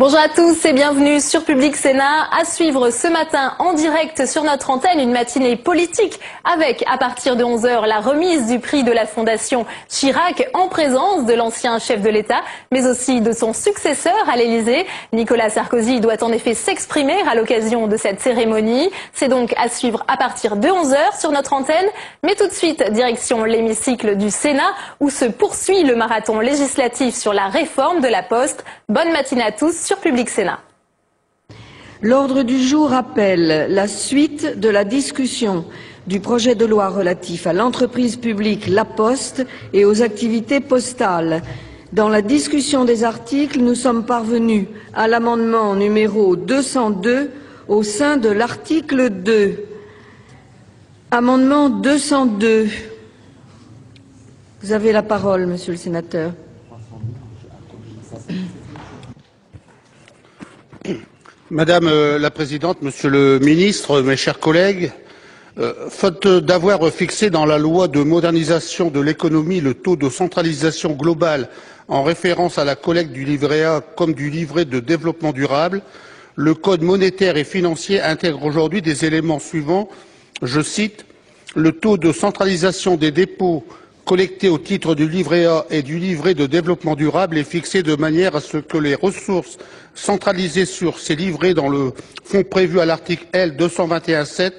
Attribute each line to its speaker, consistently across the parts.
Speaker 1: Bonjour à tous et bienvenue sur Public Sénat. À suivre ce matin en direct sur notre antenne, une matinée politique avec, à partir de 11h, la remise du prix de la Fondation Chirac en présence de l'ancien chef de l'État, mais aussi de son successeur à l'Élysée. Nicolas Sarkozy doit en effet s'exprimer à l'occasion de cette cérémonie. C'est donc à suivre à partir de 11h sur notre antenne. Mais tout de suite, direction l'hémicycle du Sénat où se poursuit le marathon législatif sur la réforme de la Poste. Bonne matinée à tous sur Public Sénat.
Speaker 2: L'ordre du jour appelle la suite de la discussion du projet de loi relatif à l'entreprise publique La Poste et aux activités postales. Dans la discussion des articles, nous sommes parvenus à l'amendement numéro 202 au sein de l'article 2. Amendement 202. Vous avez la parole, monsieur le sénateur.
Speaker 3: Madame la Présidente, Monsieur le Ministre, mes chers collègues, faute d'avoir fixé dans la loi de modernisation de l'économie le taux de centralisation globale en référence à la collecte du livret A comme du livret de développement durable, le Code monétaire et financier intègre aujourd'hui des éléments suivants. Je cite, le taux de centralisation des dépôts collectés au titre du livret A et du livret de développement durable est fixé de manière à ce que les ressources centralisées sur ces livrets dans le fonds prévu à l'article L. 221-7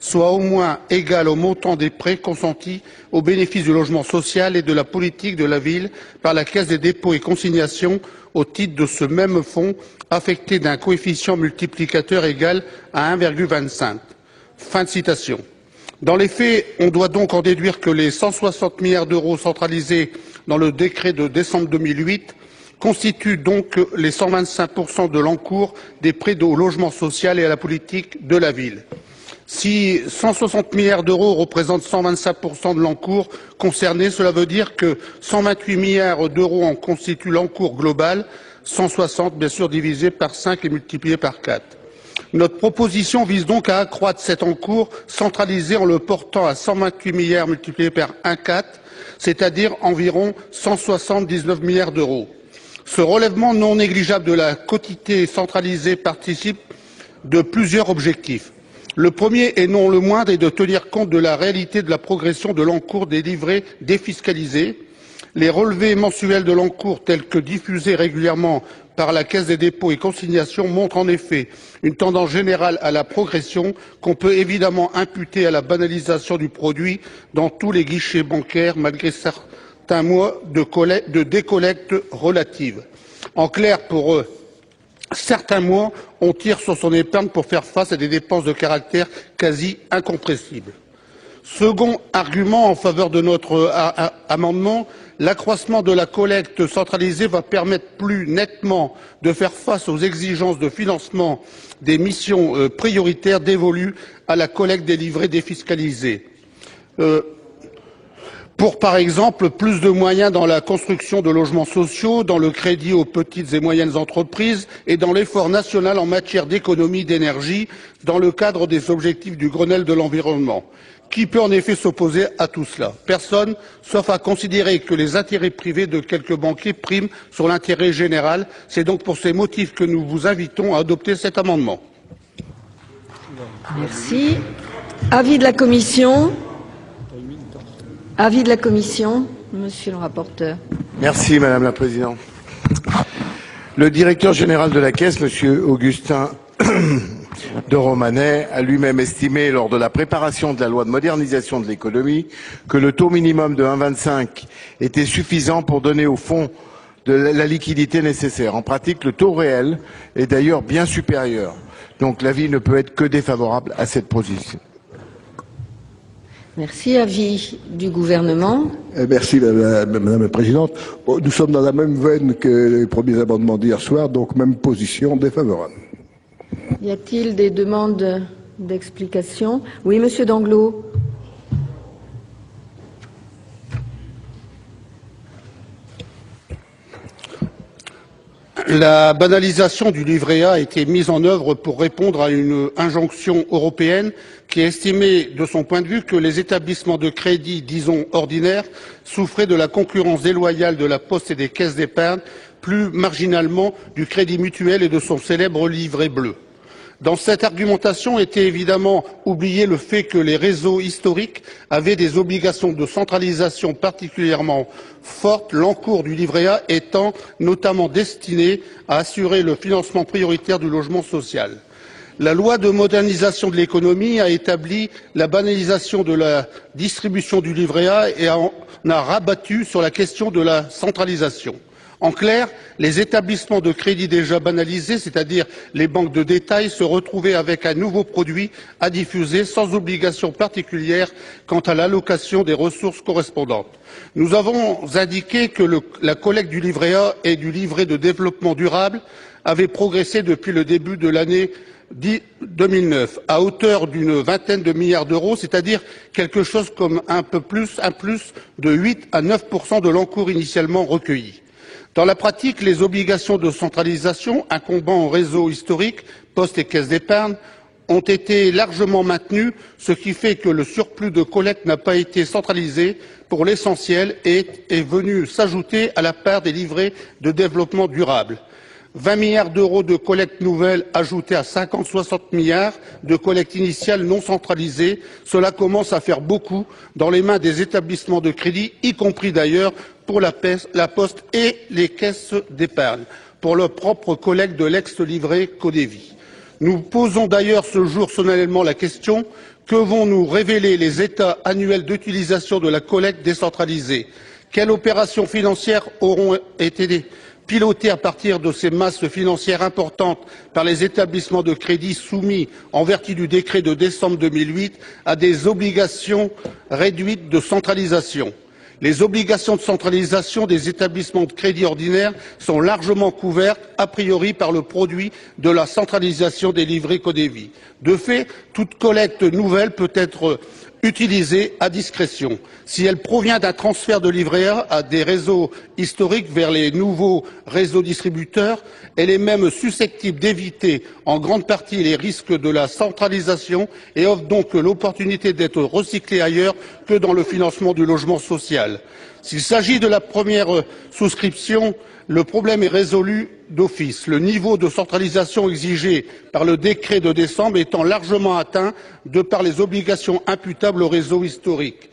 Speaker 3: soient au moins égales au montant des prêts consentis au bénéfice du logement social et de la politique de la ville par la Caisse des dépôts et consignations au titre de ce même fonds affecté d'un coefficient multiplicateur égal à 1,25. Fin de citation. Dans les faits, on doit donc en déduire que les 160 milliards d'euros centralisés dans le décret de décembre 2008 constituent donc les 125% de l'encours des prêts au logement social et à la politique de la ville. Si 160 milliards d'euros représentent 125% de l'encours concerné, cela veut dire que 128 milliards d'euros en constituent l'encours global, 160 bien sûr divisé par 5 et multiplié par 4. Notre proposition vise donc à accroître cet encours centralisé en le portant à 128 milliards multiplié par 1,4, c'est-à-dire environ 179 milliards d'euros. Ce relèvement non négligeable de la quotité centralisée participe de plusieurs objectifs. Le premier, et non le moindre, est de tenir compte de la réalité de la progression de l'encours des livrets défiscalisés. Les relevés mensuels de l'encours, tels que diffusés régulièrement par la Caisse des dépôts et consignations, montrent en effet une tendance générale à la progression qu'on peut évidemment imputer à la banalisation du produit dans tous les guichets bancaires, malgré certains mois de décollecte relative. En clair, pour certains mois, on tire sur son épargne pour faire face à des dépenses de caractère quasi incompressible. Second argument en faveur de notre amendement, l'accroissement de la collecte centralisée va permettre plus nettement de faire face aux exigences de financement des missions prioritaires dévolues à la collecte des livrets défiscalisés. Pour, par exemple, plus de moyens dans la construction de logements sociaux, dans le crédit aux petites et moyennes entreprises et dans l'effort national en matière d'économie d'énergie dans le cadre des objectifs du Grenelle de l'environnement. Qui peut en effet s'opposer à tout cela? Personne, sauf à considérer que les intérêts privés de quelques banquiers priment sur l'intérêt général. C'est donc pour ces motifs que nous vous invitons à adopter cet amendement.
Speaker 2: Merci. Avis de la commission. Avis de la commission, monsieur le rapporteur.
Speaker 4: Merci Madame la Présidente. Le directeur général de la Caisse, monsieur Augustin de Romanet, a lui-même estimé lors de la préparation de la loi de modernisation de l'économie que le taux minimum de 1,25 était suffisant pour donner au fonds de la liquidité nécessaire. En pratique, le taux réel est d'ailleurs bien supérieur. Donc l'avis ne peut être que défavorable à cette position.
Speaker 2: Merci. Avis du gouvernement.
Speaker 5: Merci Madame la Présidente. Nous sommes dans la même veine que les premiers amendements d'hier soir, donc même position défavorable.
Speaker 2: Y a-t-il des demandes d'explication? Oui, monsieur Danglot.
Speaker 3: La banalisation du livret A a été mise en œuvre pour répondre à une injonction européenne qui estimait, de son point de vue, que les établissements de crédit, disons ordinaires, souffraient de la concurrence déloyale de la Poste et des caisses d'épargne, plus marginalement du Crédit Mutuel et de son célèbre livret bleu. Dans cette argumentation était évidemment oublié le fait que les réseaux historiques avaient des obligations de centralisation particulièrement fortes, l'encours du livret A étant notamment destiné à assurer le financement prioritaire du logement social. La loi de modernisation de l'économie a établi la banalisation de la distribution du livret A et en a rabattu sur la question de la centralisation. En clair, les établissements de crédit déjà banalisés, c'est-à-dire les banques de détail, se retrouvaient avec un nouveau produit à diffuser sans obligation particulière quant à l'allocation des ressources correspondantes. Nous avons indiqué que la collecte du livret A et du livret de développement durable avait progressé depuis le début de l'année 2009 à hauteur d'une vingtaine de milliards d'euros, c'est-à-dire quelque chose comme un plus de 8 à 9% de l'encours initialement recueilli. Dans la pratique, les obligations de centralisation incombant au réseau historique, Poste et Caisse d'épargne, ont été largement maintenues, ce qui fait que le surplus de collecte n'a pas été centralisé pour l'essentiel et est venu s'ajouter à la part des livrets de développement durable. 20 milliards d'euros de collecte nouvelle ajoutés à 50-60 milliards de collecte initiale non centralisée, cela commence à faire beaucoup dans les mains des établissements de crédit, y compris d'ailleurs pour la Poste et les caisses d'épargne, pour leur propre collecte de l'ex-livret Codévi. Nous posons d'ailleurs ce jour solennellement la question: que vont nous révéler les états annuels d'utilisation de la collecte décentralisée? Quelles opérations financières auront été pilotées à partir de ces masses financières importantes par les établissements de crédit soumis, en vertu du décret de décembre 2008, à des obligations réduites de centralisation? Les obligations de centralisation des établissements de crédit ordinaires sont largement couvertes, a priori, par le produit de la centralisation des livrets Codévi. De fait, toute collecte nouvelle peut être utilisée à discrétion. Si elle provient d'un transfert de livret A à des réseaux historiques vers les nouveaux réseaux distributeurs, elle est même susceptible d'éviter en grande partie les risques de la centralisation et offre donc l'opportunité d'être recyclée ailleurs que dans le financement du logement social. S'il s'agit de la première souscription, le problème est résolu d'office, le niveau de centralisation exigé par le décret de décembre étant largement atteint de par les obligations imputables au réseau historique.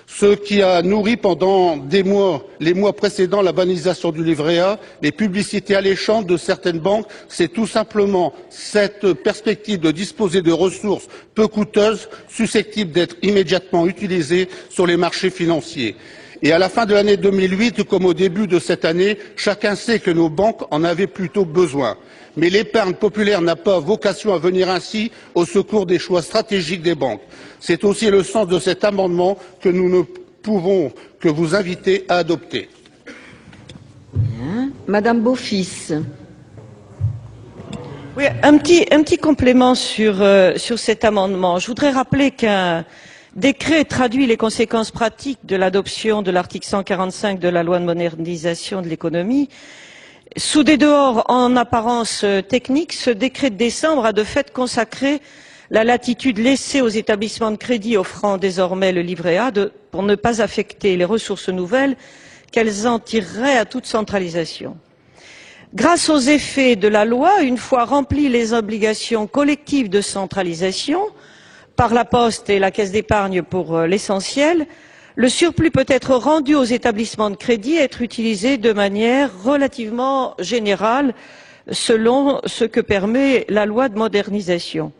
Speaker 3: Ce qui a nourri pendant les mois précédant la banalisation du livret A, les publicités alléchantes de certaines banques, c'est tout simplement cette perspective de disposer de ressources peu coûteuses, susceptibles d'être immédiatement utilisées sur les marchés financiers. Et à la fin de l'année 2008, comme au début de cette année, chacun sait que nos banques en avaient plutôt besoin. Mais l'épargne populaire n'a pas vocation à venir ainsi au secours des choix stratégiques des banques. C'est aussi le sens de cet amendement que nous ne pouvons que vous inviter à adopter.
Speaker 2: Madame Beaufils.
Speaker 6: Oui, un petit complément sur cet amendement. Je voudrais rappeler qu'un décret traduit les conséquences pratiques de l'adoption de l'article 145 de la loi de modernisation de l'économie. Sous des dehors en apparence techniques, ce décret de décembre a de fait consacré la latitude laissée aux établissements de crédit offrant désormais le livret A pour ne pas affecter les ressources nouvelles qu'elles en tireraient à toute centralisation. Grâce aux effets de la loi, une fois remplies les obligations collectives de centralisation, par la Poste et la Caisse d'épargne pour l'essentiel, le surplus peut être rendu aux établissements de crédit et être utilisé de manière relativement générale selon ce que permet la loi de modernisation.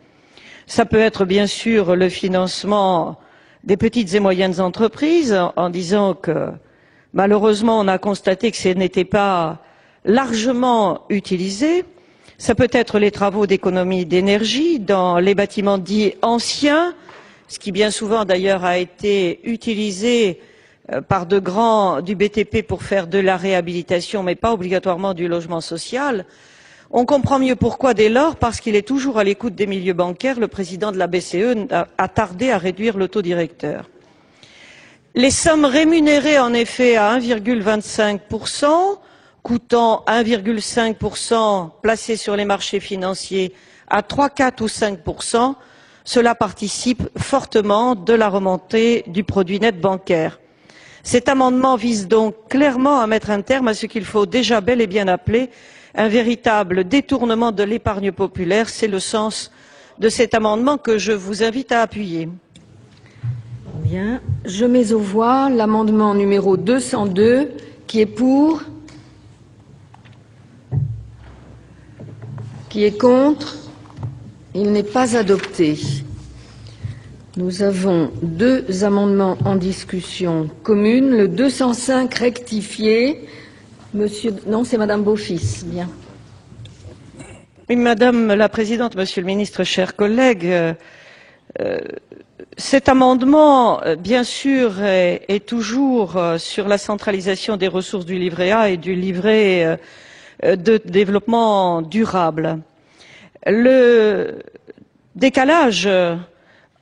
Speaker 6: Ça peut être bien sûr le financement des petites et moyennes entreprises en disant que malheureusement on a constaté que ce n'était pas largement utilisé. Ça peut être les travaux d'économie d'énergie dans les bâtiments dits anciens, ce qui bien souvent d'ailleurs a été utilisé par de grands du BTP pour faire de la réhabilitation, mais pas obligatoirement du logement social. On comprend mieux pourquoi dès lors, parce qu'il est toujours à l'écoute des milieux bancaires, le président de la BCE a tardé à réduire le taux directeur. Les sommes rémunérées en effet à 1,25%, coûtant 1,5% placés sur les marchés financiers à 3, 4 ou 5%, cela participe fortement de la remontée du produit net bancaire. Cet amendement vise donc clairement à mettre un terme à ce qu'il faut déjà bel et bien appeler un véritable détournement de l'épargne populaire. C'est le sens de cet amendement que je vous invite à appuyer.
Speaker 2: Bien. Je mets aux voix l'amendement numéro 202 qui est pour, qui est contre. Il n'est pas adopté. Nous avons deux amendements en discussion commune. Le 205 rectifié. Monsieur, non, c'est Madame Beaufils. Bien.
Speaker 6: Oui, Madame la Présidente, Monsieur le Ministre, chers collègues, cet amendement, bien sûr, est toujours sur la centralisation des ressources du livret A et du livret de développement durable. Le décalage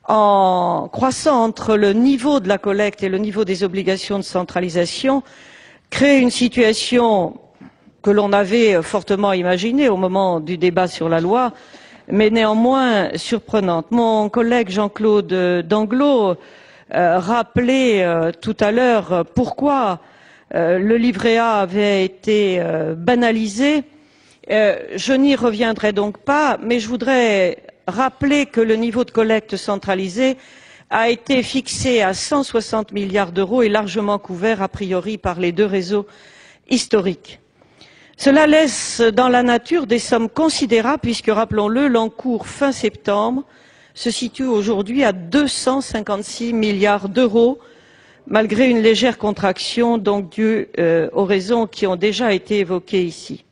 Speaker 6: en croissant entre le niveau de la collecte et le niveau des obligations de centralisation crée une situation que l'on avait fortement imaginée au moment du débat sur la loi, mais néanmoins surprenante. Mon collègue Jean-Claude Danglo rappelait tout à l'heure pourquoi le livret A avait été banalisé. Je n'y reviendrai donc pas, mais je voudrais rappeler que le niveau de collecte centralisé a été fixé à 160 milliards d'euros et largement couvert a priori par les deux réseaux historiques. Cela laisse dans la nature des sommes considérables puisque, rappelons-le, l'encours fin septembre se situe aujourd'hui à 256 milliards d'euros, malgré une légère contraction donc due aux raisons qui ont déjà été évoquées ici.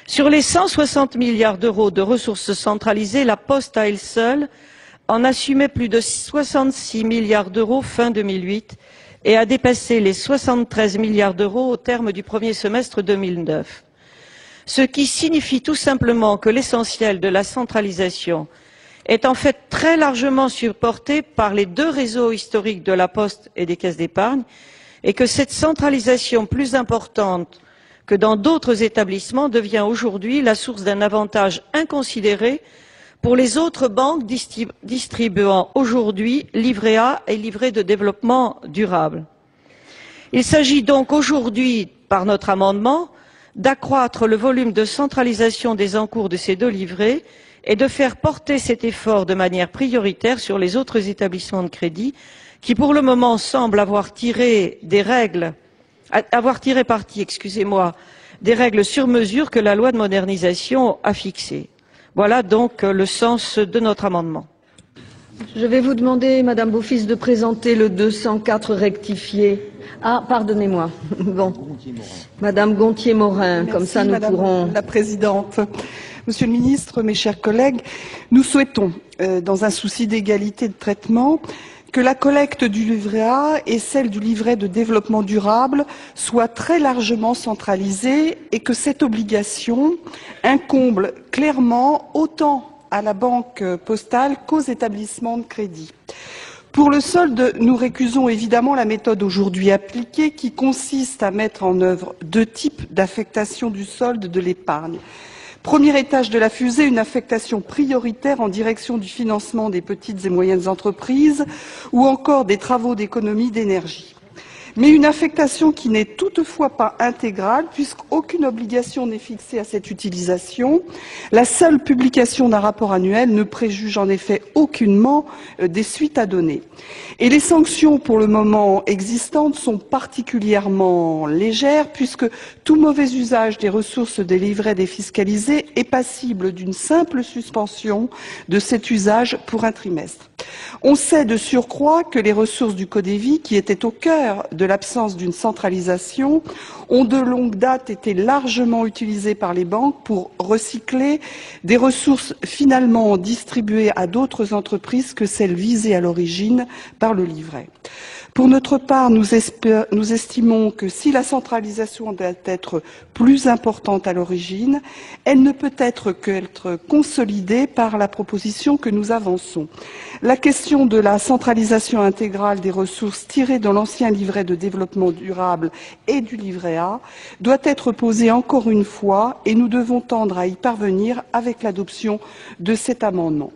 Speaker 6: Sur les 160 milliards d'euros de ressources centralisées, la Poste à elle seule en assumait plus de 66 milliards d'euros fin 2008 et a dépassé les 73 milliards d'euros au terme du premier semestre 2009. Ce qui signifie tout simplement que l'essentiel de la centralisation est en fait très largement supporté par les deux réseaux historiques de la Poste et des caisses d'épargne et que cette centralisation plus importante que dans d'autres établissements devient aujourd'hui la source d'un avantage inconsidéré pour les autres banques distribuant aujourd'hui livret A et livret de développement durable. Il s'agit donc aujourd'hui, par notre amendement, d'accroître le volume de centralisation des encours de ces deux livrets et de faire porter cet effort de manière prioritaire sur les autres établissements de crédit qui, pour le moment, semblent avoir tiré parti, des règles sur mesure que la loi de modernisation a fixées. Voilà donc le sens de notre amendement.
Speaker 2: Je vais vous demander, Madame Beaufils, de présenter le 204 rectifié. Ah, pardonnez-moi. Bon. Madame Gontier-Morin, comme ça nous pourrons...
Speaker 7: Madame la Présidente. Monsieur le Ministre, mes chers collègues, nous souhaitons, dans un souci d'égalité de traitement, que la collecte du livret A et celle du livret de développement durable soient très largement centralisées et que cette obligation incombe clairement autant à la banque postale qu'aux établissements de crédit. Pour le solde, nous récusons évidemment la méthode aujourd'hui appliquée qui consiste à mettre en œuvre deux types d'affectation du solde de l'épargne. Premier étage de la fusée, une affectation prioritaire en direction du financement des petites et moyennes entreprises ou encore des travaux d'économie d'énergie. Mais une affectation qui n'est toutefois pas intégrale puisqu'aucune obligation n'est fixée à cette utilisation. La seule publication d'un rapport annuel ne préjuge en effet aucunement des suites à donner. Et les sanctions pour le moment existantes sont particulièrement légères puisque tout mauvais usage des ressources des livrets défiscalisés est passible d'une simple suspension de cet usage pour un trimestre. On sait de surcroît que les ressources du Codévi, qui étaient au cœur de l'absence d'une centralisation, ont de longue date été largement utilisées par les banques pour recycler des ressources finalement distribuées à d'autres entreprises que celles visées à l'origine par le livret. Pour notre part, nous estimons que si la centralisation doit être plus importante à l'origine, elle ne peut être qu'être consolidée par la proposition que nous avançons. La La question de la centralisation intégrale des ressources tirées dans l'ancien livret de développement durable et du livret A doit être posée encore une fois et nous devons tendre à y parvenir avec l'adoption de cet amendement.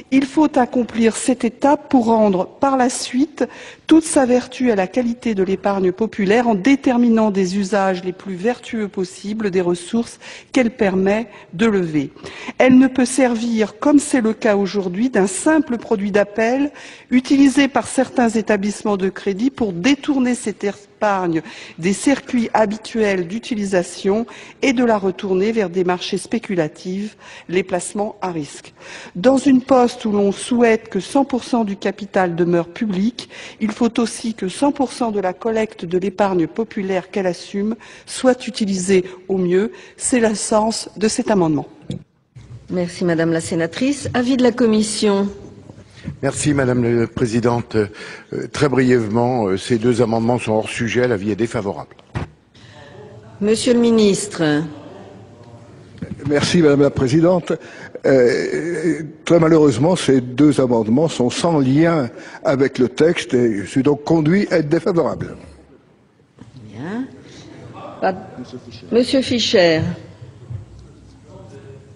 Speaker 7: Il faut accomplir cette étape pour rendre par la suite toute sa vertu à la qualité de l'épargne populaire en déterminant des usages les plus vertueux possibles des ressources qu'elle permet de lever. Elle ne peut servir, comme c'est le cas aujourd'hui, d'un simple produit d'appel utilisé par certains établissements de crédit pour détourner cette épargne des circuits habituels d'utilisation et de la retourner vers des marchés spéculatifs, les placements à risque. Dans une poste où l'on souhaite que 100% du capital demeure public, il faut aussi que 100% de la collecte de l'épargne populaire qu'elle assume soit utilisée au mieux. C'est le sens de cet amendement.
Speaker 2: Merci Madame la sénatrice. Avis de la Commission.
Speaker 4: Merci Madame la Présidente. Très brièvement, ces deux amendements sont hors sujet, l'avis est défavorable.
Speaker 2: Monsieur le Ministre.
Speaker 5: Merci Madame la Présidente. Très malheureusement, ces deux amendements sont sans lien avec le texte et je suis donc conduit à être défavorable.
Speaker 2: Bien. Monsieur Fischer.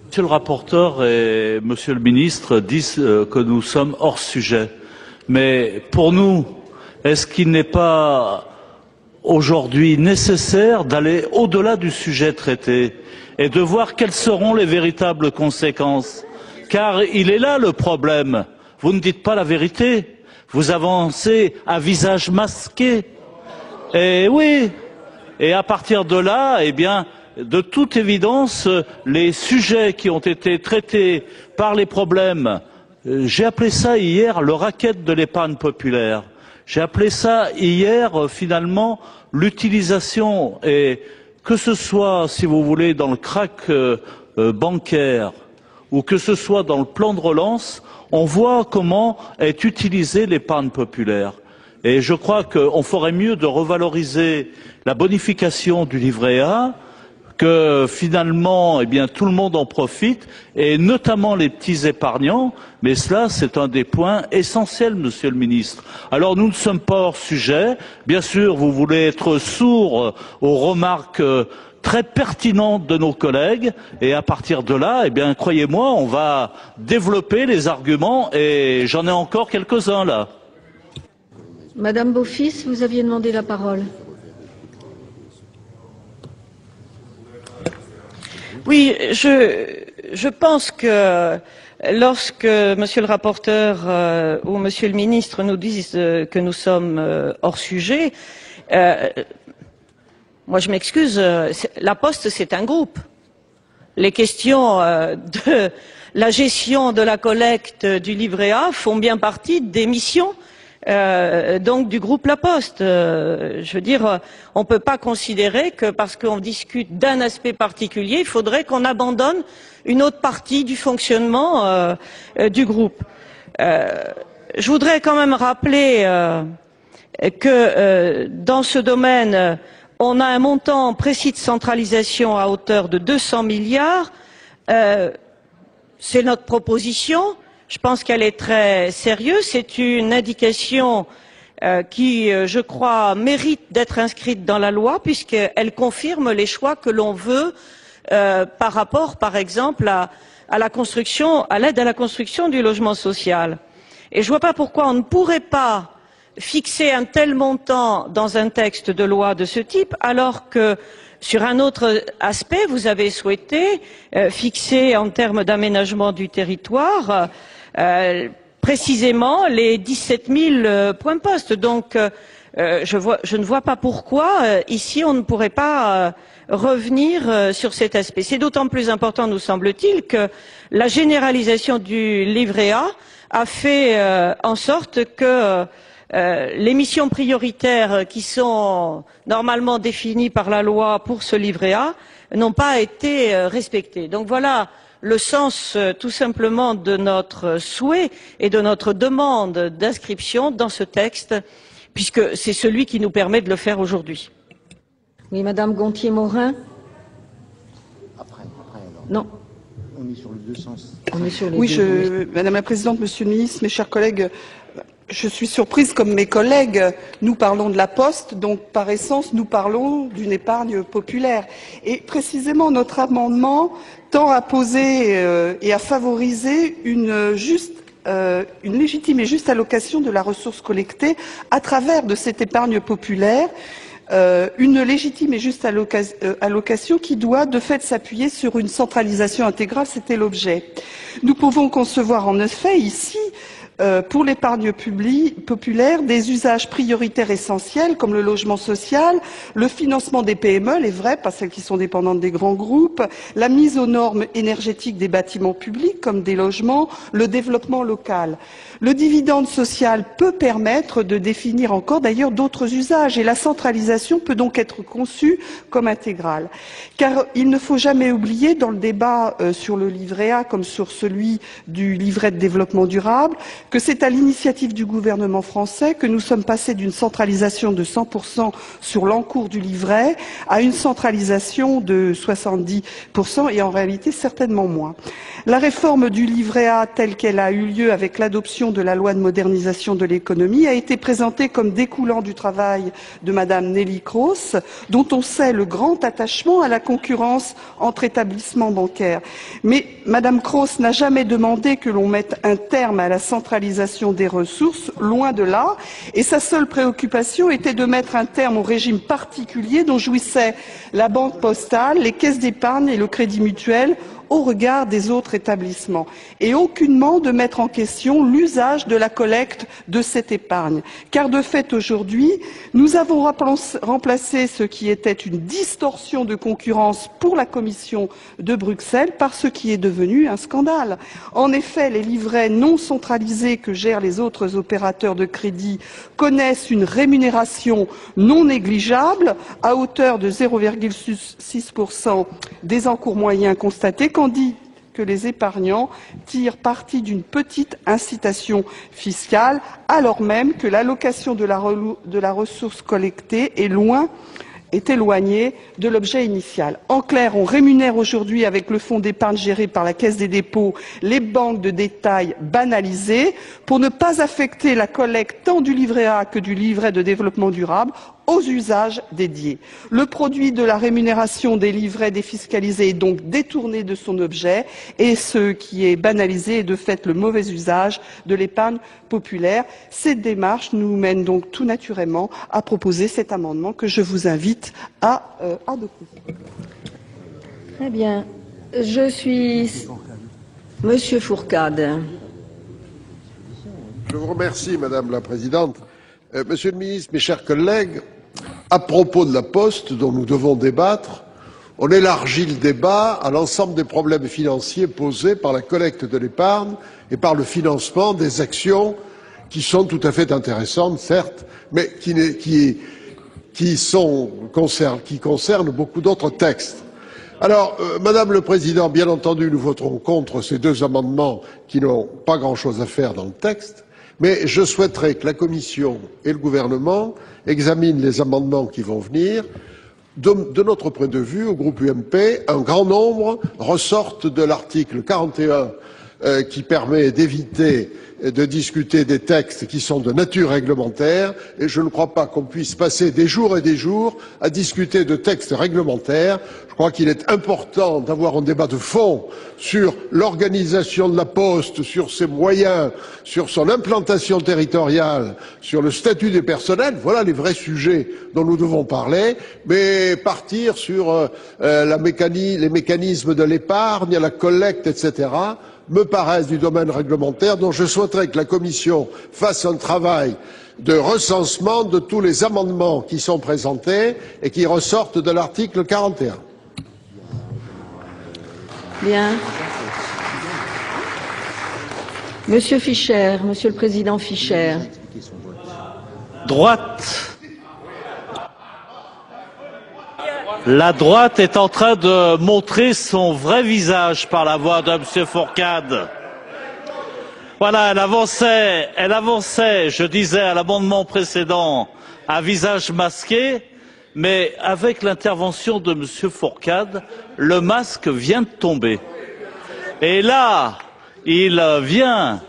Speaker 8: Monsieur le rapporteur et Monsieur le ministre disent que nous sommes hors sujet. Mais pour nous, est-ce qu'il n'est pas aujourd'hui nécessaire d'aller au-delà du sujet traité et de voir quelles seront les véritables conséquences? Car il est là le problème. Vous ne dites pas la vérité. Vous avancez à visage masqué. Et oui. Et à partir de là, eh bien, de toute évidence, les sujets qui ont été traités par les problèmes, j'ai appelé ça hier le racket de l'épargne populaire. J'ai appelé ça hier, finalement, l'utilisation, et que ce soit, si vous voulez, dans le crack bancaire, ou que ce soit dans le plan de relance, on voit comment est utilisée l'épargne populaire. Et je crois qu'on ferait mieux de revaloriser la bonification du livret A, que finalement, eh bien, tout le monde en profite, et notamment les petits épargnants, mais cela, c'est un des points essentiels, Monsieur le Ministre. Alors, nous ne sommes pas hors sujet. Bien sûr, vous voulez être sourd aux remarques très pertinentes de nos collègues, et à partir de là, eh bien, croyez-moi, on va développer les arguments, et j'en ai encore quelques-uns là.
Speaker 2: Madame Beaufils, vous aviez demandé la parole.
Speaker 6: Oui, je pense que lorsque Monsieur le rapporteur ou Monsieur le ministre nous disent que nous sommes hors sujet, moi je m'excuse, la Poste c'est un groupe. Les questions de la gestion de la collecte du livret A font bien partie des missions donc du groupe La Poste. Je veux dire, on ne peut pas considérer que parce qu'on discute d'un aspect particulier, il faudrait qu'on abandonne une autre partie du fonctionnement du groupe. Je voudrais quand même rappeler que dans ce domaine, on a un montant précis de centralisation à hauteur de 200 milliards. C'est notre proposition. Je pense qu'elle est très sérieuse. C'est une indication qui, je crois, mérite d'être inscrite dans la loi puisqu'elle confirme les choix que l'on veut par rapport, par exemple, à la construction, à l'aide à la construction du logement social. Et je ne vois pas pourquoi on ne pourrait pas fixer un tel montant dans un texte de loi de ce type alors que sur un autre aspect, vous avez souhaité fixer en termes d'aménagement du territoire précisément les 17 000 points postes. Donc, je ne vois pas pourquoi ici on ne pourrait pas revenir sur cet aspect. C'est d'autant plus important, nous semble-t-il, que la généralisation du livret A fait en sorte que les missions prioritaires qui sont normalement définies par la loi pour ce livret A n'ont pas été respectées. Donc voilà le sens tout simplement de notre souhait et de notre demande d'inscription dans ce texte, puisque c'est celui qui nous permet de le faire aujourd'hui.
Speaker 2: Oui, Madame Gontier-Morin. Non.
Speaker 7: Oui, Madame la Présidente, Monsieur le Ministre, mes chers collègues, je suis surprise comme mes collègues. Nous parlons de la Poste, donc par essence, nous parlons d'une épargne populaire. Et précisément, notre amendement tend à poser et à favoriser une légitime et juste allocation de la ressource collectée à travers de cette épargne populaire. Une légitime et juste allocation qui doit de fait s'appuyer sur une centralisation intégrale, c'était l'objet. Nous pouvons concevoir en effet ici pour l'épargne populaire des usages prioritaires essentiels comme le logement social, le financement des PME, les vraies, pas celles qui sont dépendantes des grands groupes, la mise aux normes énergétiques des bâtiments publics comme des logements, le développement local. Le dividende social peut permettre de définir encore d'ailleurs d'autres usages et la centralisation peut donc être conçue comme intégrale. Car il ne faut jamais oublier dans le débat sur le livret A comme sur celui du livret de développement durable que c'est à l'initiative du gouvernement français que nous sommes passés d'une centralisation de 100% sur l'encours du livret à une centralisation de 70% et en réalité certainement moins. La réforme du livret A telle qu'elle a eu lieu avec l'adoption de la loi de modernisation de l'économie a été présentée comme découlant du travail de Madame Neelie Kroes, dont on sait le grand attachement à la concurrence entre établissements bancaires. Mais Madame Kroes n'a jamais demandé que l'on mette un terme à la centralisation des ressources, loin de là, et sa seule préoccupation était de mettre un terme au régime particulier dont jouissaient la banque postale, les caisses d'épargne et le crédit mutuel au regard des autres établissements et aucunement de mettre en question l'usage de la collecte de cette épargne. Car de fait aujourd'hui, nous avons remplacé ce qui était une distorsion de concurrence pour la Commission de Bruxelles par ce qui est devenu un scandale. En effet, les livrets non centralisés que gèrent les autres opérateurs de crédit connaissent une rémunération non négligeable à hauteur de 0,6% des encours moyens constatés, tandis que les épargnants tirent parti d'une petite incitation fiscale, alors même que l'allocation de la ressource collectée est éloignée de l'objet initial. En clair, on rémunère aujourd'hui avec le fonds d'épargne géré par la Caisse des dépôts les banques de détail banalisées pour ne pas affecter la collecte tant du livret A que du livret de développement durable aux usages dédiés. Le produit de la rémunération des livrets défiscalisés est donc détourné de son objet et ce qui est banalisé est de fait le mauvais usage de l'épargne populaire. Cette démarche nous mène donc tout naturellement à proposer cet amendement que je vous invite à adopter.
Speaker 2: Très bien. Je suis Monsieur Fourcade.
Speaker 9: Je vous remercie, Madame la Présidente. Monsieur le Ministre, mes chers collègues, à propos de la Poste dont nous devons débattre, on élargit le débat à l'ensemble des problèmes financiers posés par la collecte de l'épargne et par le financement des actions qui sont tout à fait intéressantes, certes, mais qui concernent beaucoup d'autres textes. Alors, Madame le Président, bien entendu, nous voterons contre ces deux amendements qui n'ont pas grand-chose à faire dans le texte. Mais je souhaiterais que la Commission et le gouvernement examinent les amendements qui vont venir. De notre point de vue, au groupe UMP, un grand nombre ressortent de l'article 41 qui permet d'éviter de discuter des textes qui sont de nature réglementaire et je ne crois pas qu'on puisse passer des jours et des jours à discuter de textes réglementaires. Je crois qu'il est important d'avoir un débat de fond sur l'organisation de la Poste, sur ses moyens, sur son implantation territoriale, sur le statut des personnels. Voilà les vrais sujets dont nous devons parler, mais partir sur les mécanismes de l'épargne, la collecte, etc., me paraissent du domaine réglementaire, dont je souhaiterais que la Commission fasse un travail de recensement de tous les amendements qui sont présentés et qui ressortent de l'article 41.
Speaker 2: Bien. Monsieur Fischer, Monsieur le Président Fischer.
Speaker 8: La droite est en train de montrer son vrai visage par la voix de M. Fourcade. Voilà, elle avançait, je disais à l'amendement précédent, un visage masqué, mais avec l'intervention de M. Fourcade, le masque vient de tomber. Et là, il vient,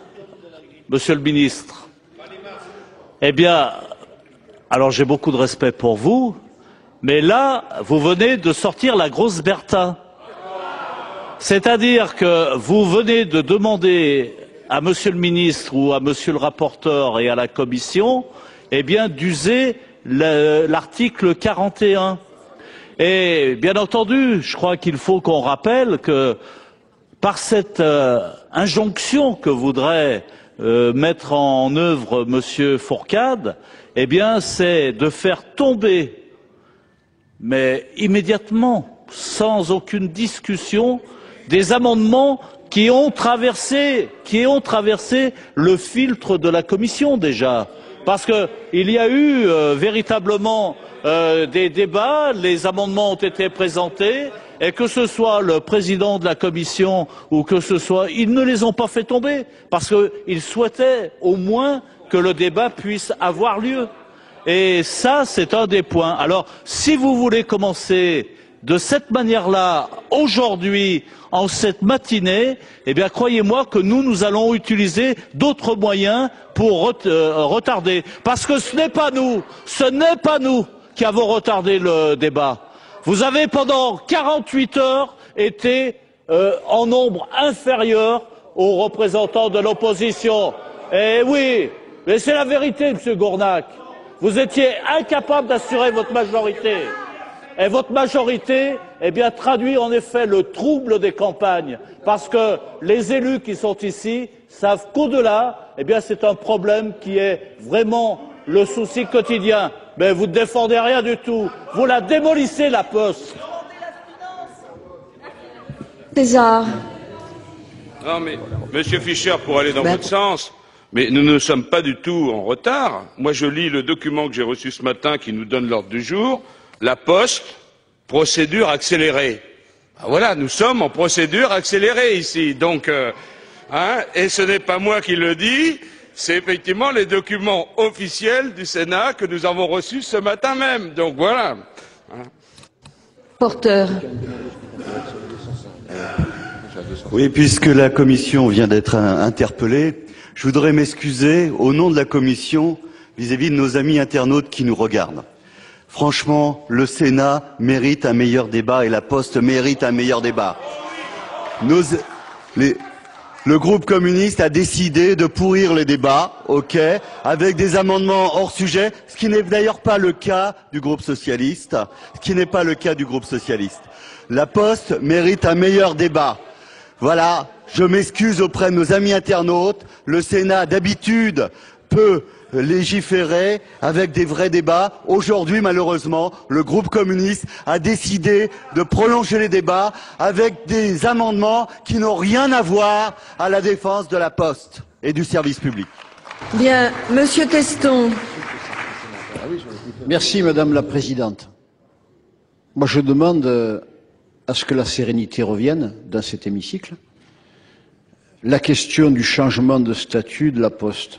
Speaker 8: Monsieur le ministre, eh bien, alors j'ai beaucoup de respect pour vous, mais là, vous venez de sortir la grosse Bertha. C'est-à-dire que vous venez de demander à Monsieur le ministre ou à Monsieur le rapporteur et à la Commission, eh bien, d'user l'article 41. Et bien entendu, je crois qu'il faut qu'on rappelle que par cette injonction que voudrait mettre en œuvre Monsieur Fourcade, eh bien, c'est de faire tomber, mais immédiatement, sans aucune discussion, des amendements qui ont traversé le filtre de la Commission déjà. Parce que il y a eu véritablement des débats, les amendements ont été présentés, et que ce soit le président de la Commission ou que ce soit, ils ne les ont pas fait tomber, parce qu'ils souhaitaient au moins que le débat puisse avoir lieu. Et ça, c'est un des points. Alors, si vous voulez commencer de cette manière-là, aujourd'hui, en cette matinée, eh bien, croyez-moi que nous allons utiliser d'autres moyens pour retarder. Parce que ce n'est pas nous qui avons retardé le débat. Vous avez, pendant 48 heures, été en nombre inférieur aux représentants de l'opposition. Eh oui, mais c'est la vérité, Monsieur Gournac. Vous étiez incapable d'assurer votre majorité. Et votre majorité, eh bien, traduit en effet le trouble des campagnes. Parce que les élus qui sont ici savent qu'au-delà, eh bien, c'est un problème qui est vraiment le souci quotidien. Mais vous ne défendez rien du tout. Vous la démolissez, la Poste.
Speaker 2: César.
Speaker 10: Non, mais, Monsieur Fischer, pour aller dans votre sens, mais nous ne sommes pas du tout en retard. Moi, je lis le document que j'ai reçu ce matin qui nous donne l'ordre du jour. La Poste, procédure accélérée. Ben voilà, nous sommes en procédure accélérée ici. Donc, et ce n'est pas moi qui le dis, c'est effectivement les documents officiels du Sénat que nous avons reçus ce matin même. Donc voilà.
Speaker 2: Porteur.
Speaker 11: Oui, puisque la Commission vient d'être interpellée, je voudrais m'excuser au nom de la Commission vis-à-vis de nos amis internautes qui nous regardent. Franchement, le Sénat mérite un meilleur débat et la Poste mérite un meilleur débat. Le groupe communiste a décidé de pourrir les débats, ok, avec des amendements hors sujet, ce qui n'est d'ailleurs pas le cas du groupe socialiste. La Poste mérite un meilleur débat. Voilà, je m'excuse auprès de nos amis internautes. Le Sénat, d'habitude, peut légiférer avec des vrais débats. Aujourd'hui, malheureusement, le groupe communiste a décidé de prolonger les débats avec des amendements qui n'ont rien à voir à la défense de la Poste et du service public.
Speaker 2: Bien, Monsieur Teston.
Speaker 12: Merci, Madame la Présidente. Moi, je demande à ce que la sérénité revienne dans cet hémicycle. La question du changement de statut de la Poste,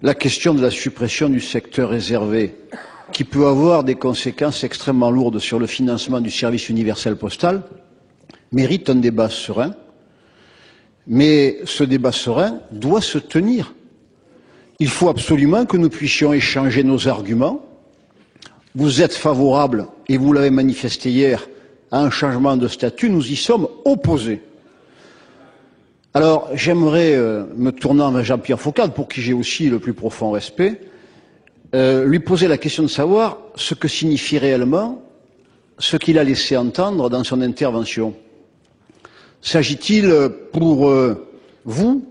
Speaker 12: la question de la suppression du secteur réservé, qui peut avoir des conséquences extrêmement lourdes sur le financement du service universel postal, mérite un débat serein. Mais ce débat serein doit se tenir. Il faut absolument que nous puissions échanger nos arguments. Vous êtes favorable, et vous l'avez manifesté hier, à un changement de statut. Nous y sommes opposés. Alors, j'aimerais, me tournant vers Jean-Pierre Fourcade, pour qui j'ai aussi le plus profond respect, lui poser la question de savoir ce que signifie réellement ce qu'il a laissé entendre dans son intervention. S'agit-il pour vous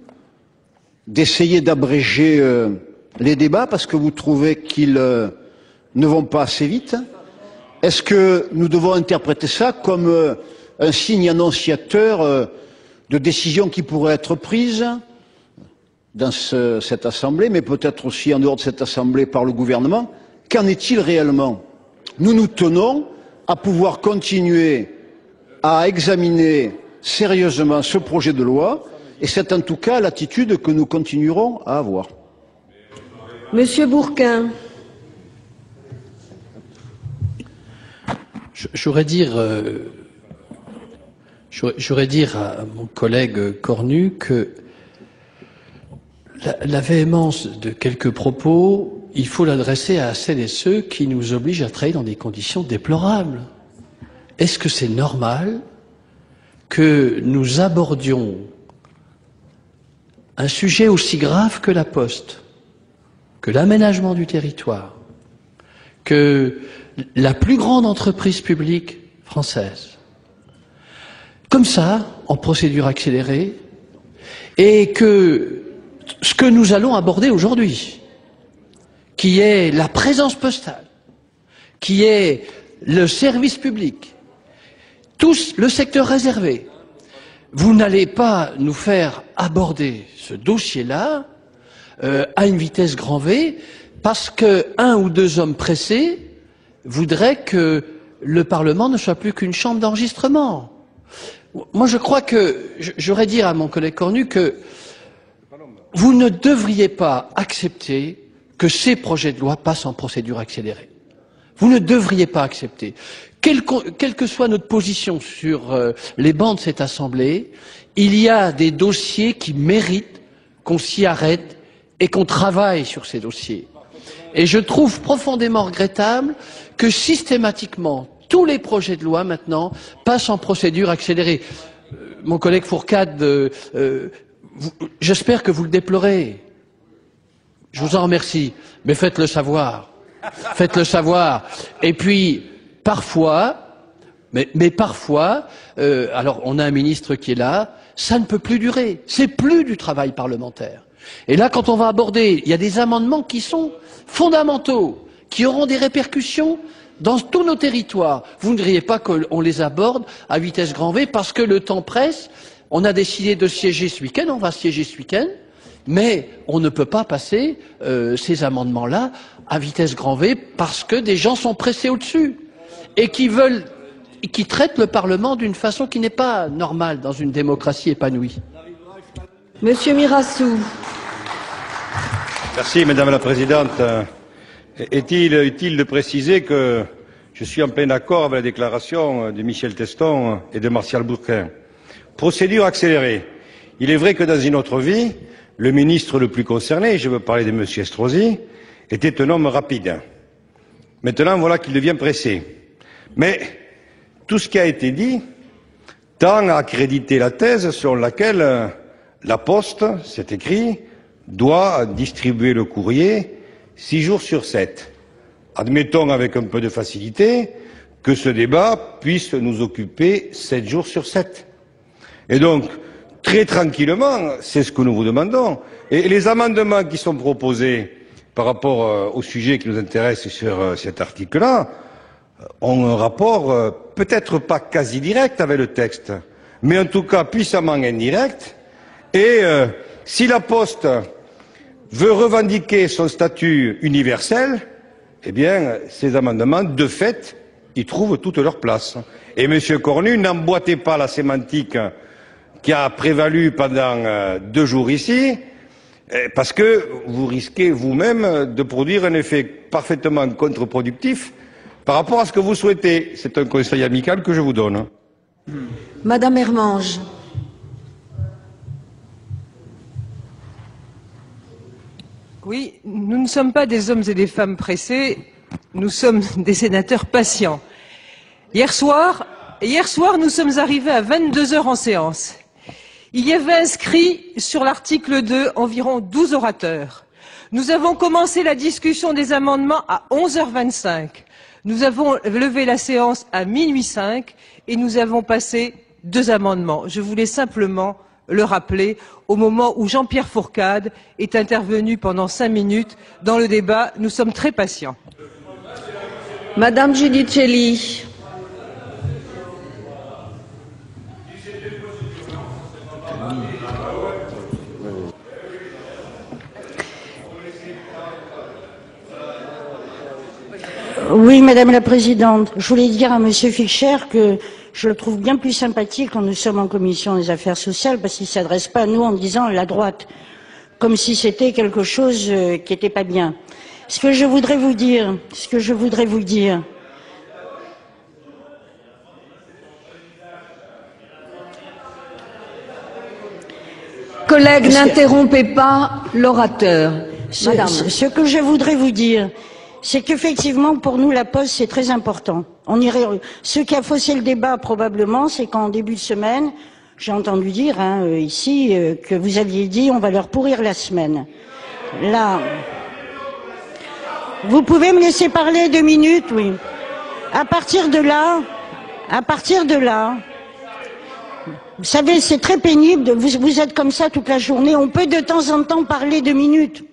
Speaker 12: d'essayer d'abréger les débats parce que vous trouvez qu'ils ne vont pas assez vite? Est-ce que nous devons interpréter ça comme un signe annonciateur de décisions qui pourraient être prises dans cette Assemblée, mais peut-être aussi en dehors de cette Assemblée par le gouvernement? Qu'en est-il réellement? Nous nous tenons à pouvoir continuer à examiner sérieusement ce projet de loi, et c'est en tout cas l'attitude que nous continuerons à avoir.
Speaker 2: Monsieur Bourquin.
Speaker 13: Je voudrais dire Je voudrais dire à mon collègue Cornu que la véhémence de quelques propos, il faut l'adresser à celles et ceux qui nous obligent à travailler dans des conditions déplorables. Est-ce que c'est normal que nous abordions un sujet aussi grave que la Poste, que l'aménagement du territoire, que la plus grande entreprise publique française, comme ça, en procédure accélérée, et que ce que nous allons aborder aujourd'hui, qui est la présence postale, qui est le service public, tous le secteur réservé, vous n'allez pas nous faire aborder ce dossier-là à une vitesse grand V parce que un ou deux hommes pressés voudraient que le Parlement ne soit plus qu'une chambre d'enregistrement. Moi, je crois que j'aurais dire à mon collègue Cornu que vous ne devriez pas accepter que ces projets de loi passent en procédure accélérée. Vous ne devriez pas accepter. Quelle que soit notre position sur les bancs de cette Assemblée, il y a des dossiers qui méritent qu'on s'y arrête et qu'on travaille sur ces dossiers. Et je trouve profondément regrettable que systématiquement tous les projets de loi maintenant passent en procédure accélérée. Mon collègue Fourcade, j'espère que vous le déplorez. Je vous en remercie, mais faites-le savoir. Faites-le savoir. Et puis, parfois, mais parfois, alors on a un ministre qui est là, ça ne peut plus durer. C'est plus du travail parlementaire. Et là, quand on va aborder, il y a des amendements qui sont fondamentaux, qui auront des répercussions dans tous nos territoires. Vous ne voudriez pas qu'on les aborde à vitesse grand V parce que le temps presse. On a décidé de siéger ce week-end, on va siéger ce week-end, mais on ne peut pas passer ces amendements-là à vitesse grand V parce que des gens sont pressés au-dessus et qui traitent le Parlement d'une façon qui n'est pas normale dans une démocratie épanouie.
Speaker 2: Monsieur Mirassou.
Speaker 14: Merci, Madame la Présidente. Est-il utile de préciser que je suis en plein accord avec la déclaration de Michel Teston et de Martial Bourquin. Procédure accélérée. Il est vrai que dans une autre vie, le ministre le plus concerné, je veux parler de M. Estrosi, était un homme rapide. Maintenant, voilà qu'il devient pressé. Mais tout ce qui a été dit tend à accréditer la thèse selon laquelle la Poste, c'est écrit, doit distribuer le courrier 6 jours sur 7. Admettons avec un peu de facilité que ce débat puisse nous occuper 7 jours sur 7. Et donc, très tranquillement, c'est ce que nous vous demandons. Et les amendements qui sont proposés par rapport au sujet qui nous intéresse sur cet article-là ont un rapport peut-être pas quasi direct avec le texte, mais en tout cas puissamment indirect. Et si la Poste veut revendiquer son statut universel, eh bien, ces amendements, de fait, y trouvent toute leur place. Et Monsieur Cornu, n'emboîtez pas la sémantique qui a prévalu pendant 2 jours ici, parce que vous risquez vous-même de produire un effet parfaitement contre-productif par rapport à ce que vous souhaitez. C'est un conseil amical que je vous donne.
Speaker 2: Madame Hermange.
Speaker 15: Oui, nous ne sommes pas des hommes et des femmes pressés, nous sommes des sénateurs patients. Hier soir, nous sommes arrivés à 22 heures en séance. Il y avait inscrit sur l'article 2 environ 12 orateurs. Nous avons commencé la discussion des amendements à 11h25. Nous avons levé la séance à minuit 5 et nous avons passé 2 amendements. Je voulais simplement le rappeler au moment où Jean-Pierre Fourcade est intervenu pendant 5 minutes dans le débat. Nous sommes très patients.
Speaker 2: Madame Giudicelli.
Speaker 16: Oui, Madame la Présidente. Je voulais dire à Monsieur Fischer que je le trouve bien plus sympathique quand nous sommes en commission des affaires sociales parce qu'il ne s'adresse pas à nous en disant la droite, comme si c'était quelque chose qui n'était pas bien. Ce que je voudrais vous dire,
Speaker 2: collègues, n'interrompez pas l'orateur. Madame.
Speaker 16: Ce que je voudrais vous dire, c'est qu'effectivement, pour nous, la Poste, c'est très important. Ce qui a faussé le débat, probablement, c'est qu'en début de semaine, j'ai entendu dire ici que vous aviez dit on va leur pourrir la semaine. Là, vous pouvez me laisser parler 2 minutes, oui. À partir de là, vous savez, c'est très pénible. Vous êtes comme ça toute la journée. On peut de temps en temps parler 2 minutes.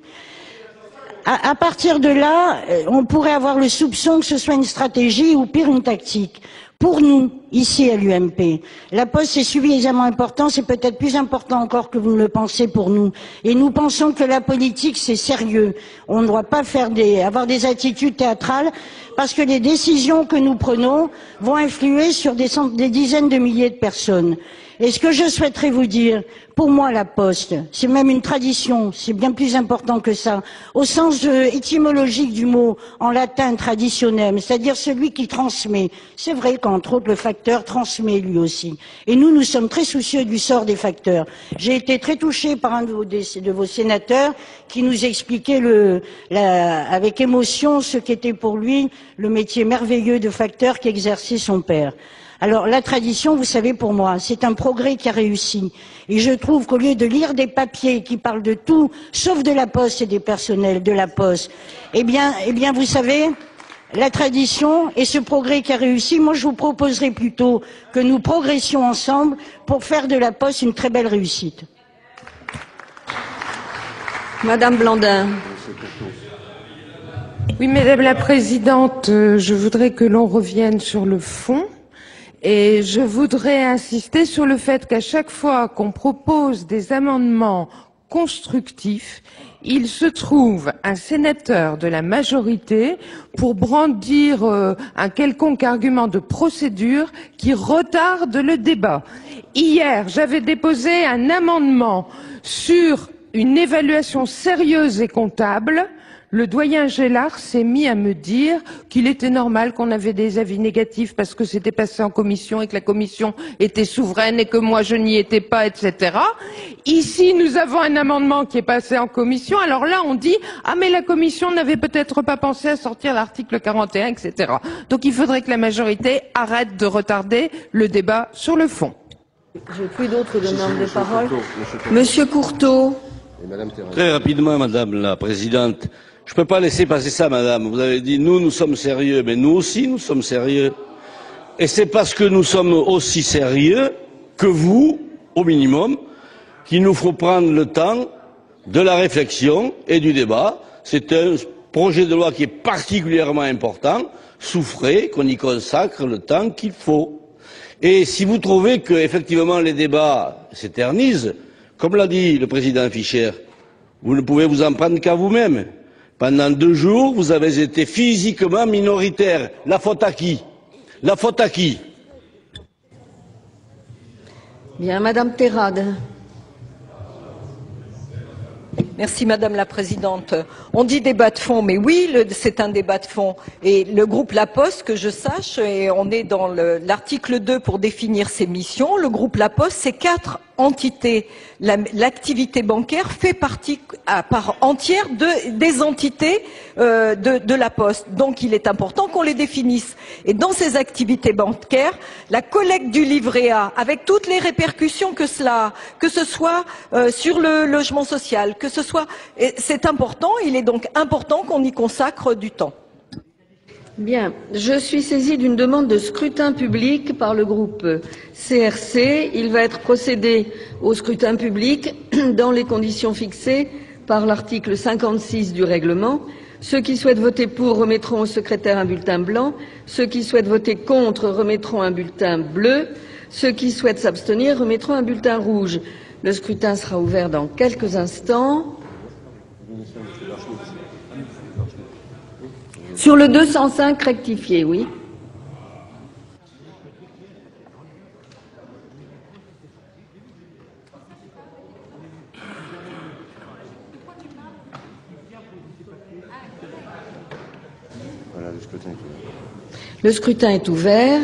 Speaker 16: À partir de là, on pourrait avoir le soupçon que ce soit une stratégie ou pire une tactique. Pour nous, ici à l'UMP, la Poste est suffisamment important, c'est peut-être plus important encore que vous ne le pensez pour nous. Et nous pensons que la politique, c'est sérieux. On ne doit pas avoir des attitudes théâtrales, parce que les décisions que nous prenons vont influer sur des dizaines de milliers de personnes. Et ce que je souhaiterais vous dire, pour moi, la Poste, c'est même une tradition, c'est bien plus important que ça, au sens étymologique du mot, en latin traditionem, c'est-à-dire celui qui transmet. C'est vrai qu'entre autres, le facteur transmet lui aussi. Et nous sommes très soucieux du sort des facteurs. J'ai été très touchée par un de vos sénateurs qui nous expliquait avec émotion ce qu'était pour lui le métier merveilleux de facteur qu'exerçait son père. Alors la tradition, vous savez, pour moi, c'est un progrès qui a réussi. Et je trouve qu'au lieu de lire des papiers qui parlent de tout, sauf de la Poste et des personnels de la Poste, eh bien, vous savez, la tradition et ce progrès qui a réussi, moi je vous proposerais plutôt que nous progressions ensemble pour faire de la Poste une très belle réussite.
Speaker 2: Madame Blandin.
Speaker 15: Oui, Madame la Présidente, je voudrais que l'on revienne sur le fond. Et je voudrais insister sur le fait qu'à chaque fois qu'on propose des amendements constructifs, il se trouve un sénateur de la majorité pour brandir un quelconque argument de procédure qui retarde le débat. Hier, j'avais déposé un amendement sur une évaluation sérieuse et comptable. Le doyen Gélard s'est mis à me dire qu'il était normal qu'on avait des avis négatifs parce que c'était passé en commission et que la commission était souveraine et que moi je n'y étais pas, etc. Ici, nous avons un amendement qui est passé en commission. Alors là, on dit « Ah, mais la commission n'avait peut-être pas pensé à sortir l'article 41, etc. » Donc il faudrait que la majorité arrête de retarder le débat sur le fond.
Speaker 2: J'ai plus d'autres demandes de parole. Monsieur Courteau.
Speaker 17: Très rapidement, Madame la Présidente. Je ne peux pas laisser passer ça, Madame. Vous avez dit, nous sommes sérieux, mais nous aussi, nous sommes sérieux. Et c'est parce que nous sommes aussi sérieux que vous, au minimum, qu'il nous faut prendre le temps de la réflexion et du débat. C'est un projet de loi qui est particulièrement important. Souffrez qu'on y consacre le temps qu'il faut. Et si vous trouvez que, effectivement, les débats s'éternisent, comme l'a dit le président Fischer, vous ne pouvez vous en prendre qu'à vous-même. Pendant 2 jours, vous avez été physiquement minoritaire. La faute à qui? La faute à qui?
Speaker 2: Bien, Madame Terrade.
Speaker 18: Merci Madame la Présidente. On dit débat de fond, mais oui, c'est un débat de fond. Et le groupe La Poste, que je sache, et on est dans l'article 2 pour définir ses missions, le groupe La Poste, c'est 4 entités. L'activité bancaire fait partie à part entière des entités de La Poste. Donc il est important qu'on les définisse. Et dans ces activités bancaires, la collecte du livret A, avec toutes les répercussions que cela a, que ce soit sur le logement social, que ce soit... C'est important, il est donc important qu'on y consacre du temps.
Speaker 2: Bien, je suis saisie d'une demande de scrutin public par le groupe CRC. Il va être procédé au scrutin public dans les conditions fixées par l'article 56 du règlement. Ceux qui souhaitent voter pour remettront au secrétaire un bulletin blanc. Ceux qui souhaitent voter contre remettront un bulletin bleu. Ceux qui souhaitent s'abstenir remettront un bulletin rouge. Le scrutin sera ouvert dans quelques instants. Sur le 205 rectifié, oui.
Speaker 11: Voilà, le scrutin est ouvert.
Speaker 2: Le scrutin est ouvert.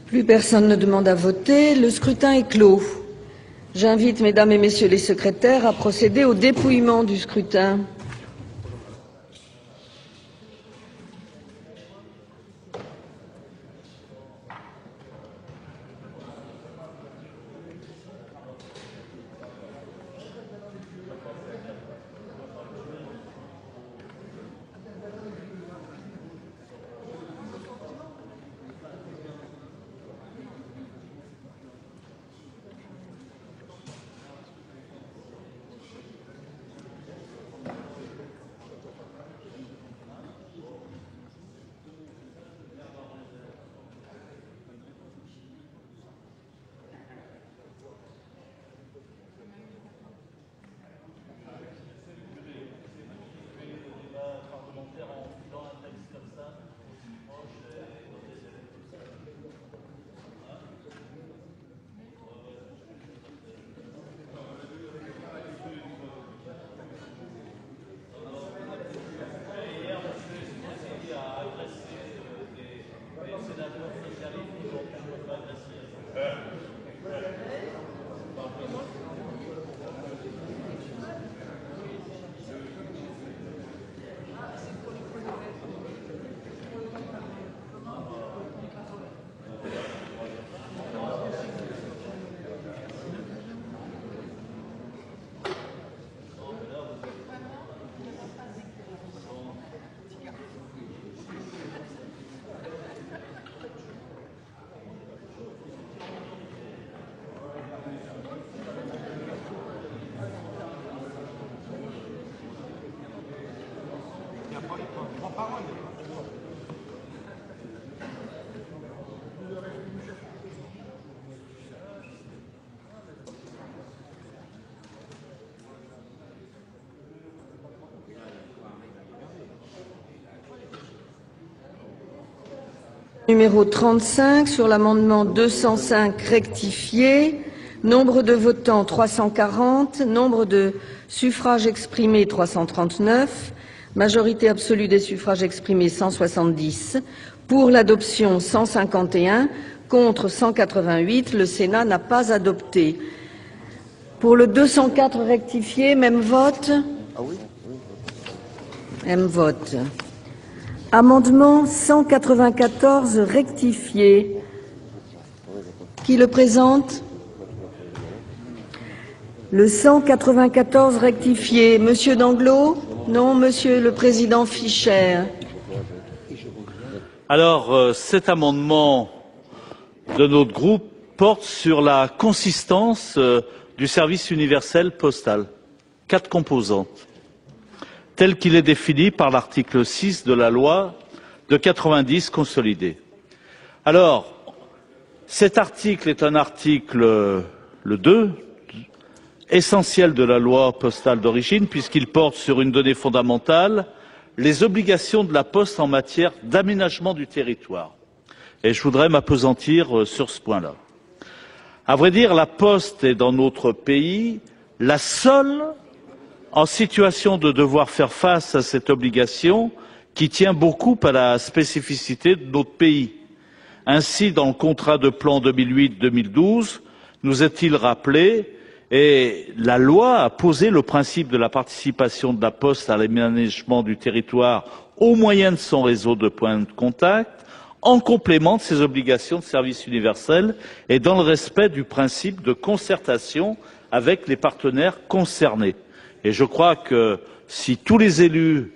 Speaker 2: Plus personne ne demande à voter. Le scrutin est clos. J'invite Mesdames et Messieurs les secrétaires à procéder au dépouillement du scrutin. Numéro 35 sur l'amendement 205 rectifié. Nombre de votants 340, nombre de suffrages exprimés 339, majorité absolue des suffrages exprimés 170, pour l'adoption 151, contre 188, le Sénat n'a pas adopté. Pour le 204 rectifié, même vote.
Speaker 11: Ah oui,
Speaker 2: Même vote. Amendement 194 rectifié. Qui le présente? Le 194 rectifié. Monsieur Danglot? Non, Monsieur le Président Fischer.
Speaker 8: Alors, cet amendement de notre groupe porte sur la consistance du service universel postal. 4 composantes, tel qu'il est défini par l'article 6 de la loi de 90 consolidée. Alors, cet article est un article, le 2, essentiel de la loi postale d'origine, puisqu'il porte sur une donnée fondamentale, les obligations de la Poste en matière d'aménagement du territoire. Et je voudrais m'appesantir sur ce point-là. À vrai dire, la Poste est dans notre pays la seule en situation de devoir faire face à cette obligation qui tient beaucoup à la spécificité de notre pays. Ainsi, dans le contrat de plan 2008-2012, nous est-il rappelé Et la loi a posé le principe de la participation de la Poste à l'aménagement du territoire au moyen de son réseau de points de contact, en complément de ses obligations de service universel et dans le respect du principe de concertation avec les partenaires concernés. Et je crois que si tous les élus,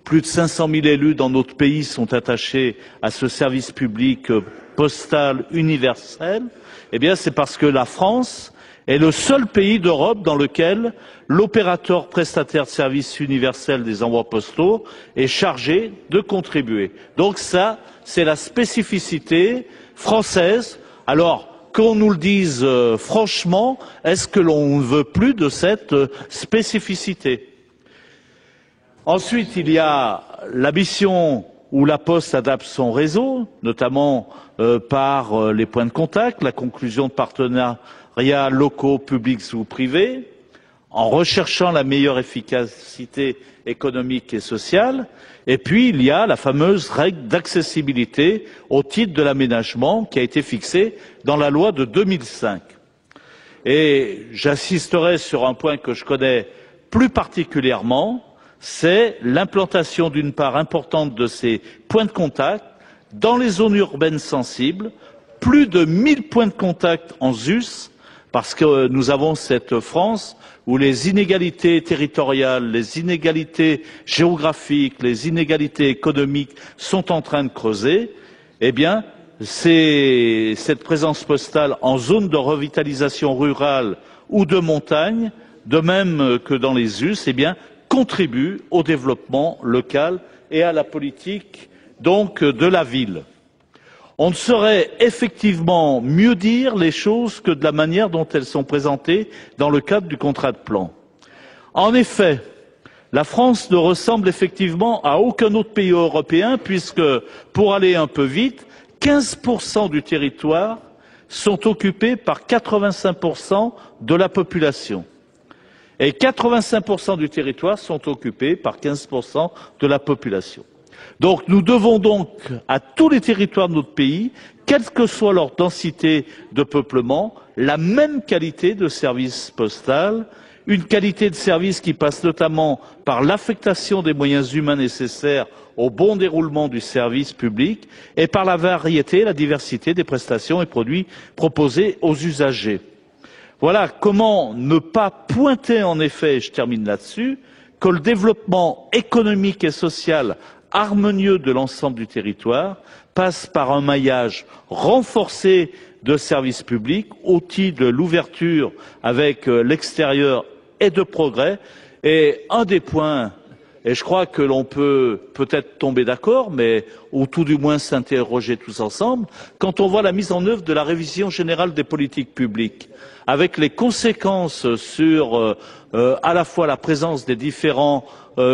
Speaker 8: plus de 500 000 élus dans notre pays sont attachés à ce service public postal universel, eh bien c'est parce que la France est le seul pays d'Europe dans lequel l'opérateur prestataire de services universels des envois postaux est chargé de contribuer. Donc ça, c'est la spécificité française. Alors, qu'on nous le dise franchement, est-ce que l'on ne veut plus de cette spécificité? Ensuite, il y a la mission où la Poste adapte son réseau, notamment par les points de contact, la conclusion de partenariats locaux, publics ou privés, en recherchant la meilleure efficacité économique et sociale. Et puis, il y a la fameuse règle d'accessibilité au titre de l'aménagement qui a été fixée dans la loi de 2005. Et j'insisterai sur un point que je connais plus particulièrement, c'est l'implantation d'une part importante de ces points de contact dans les zones urbaines sensibles, plus de 1000 points de contact en ZUS, parce que nous avons cette France où les inégalités territoriales, les inégalités géographiques, les inégalités économiques sont en train de creuser. Eh bien, cette présence postale en zone de revitalisation rurale ou de montagne, de même que dans les US, eh bien, contribue au développement local et à la politique donc de la ville. On ne saurait effectivement mieux dire les choses que de la manière dont elles sont présentées dans le cadre du contrat de plan. En effet, la France ne ressemble effectivement à aucun autre pays européen puisque, pour aller un peu vite, 15% du territoire sont occupés par 85% de la population. Et 85% du territoire sont occupés par 15% de la population. Donc nous devons donc à tous les territoires de notre pays, quelle que soit leur densité de peuplement, la même qualité de service postal, une qualité de service qui passe notamment par l'affectation des moyens humains nécessaires au bon déroulement du service public et par la variété et la diversité des prestations et produits proposés aux usagers. Voilà comment ne pas pointer en effet, et je termine là-dessus, que le développement économique et social harmonieux de l'ensemble du territoire passe par un maillage renforcé de services publics, outil de l'ouverture avec l'extérieur et de progrès. Et un des points, et je crois que l'on peut peut-être tomber d'accord, mais ou tout du moins s'interroger tous ensemble, quand on voit la mise en œuvre de la révision générale des politiques publiques, avec les conséquences sur à la fois la présence des différentes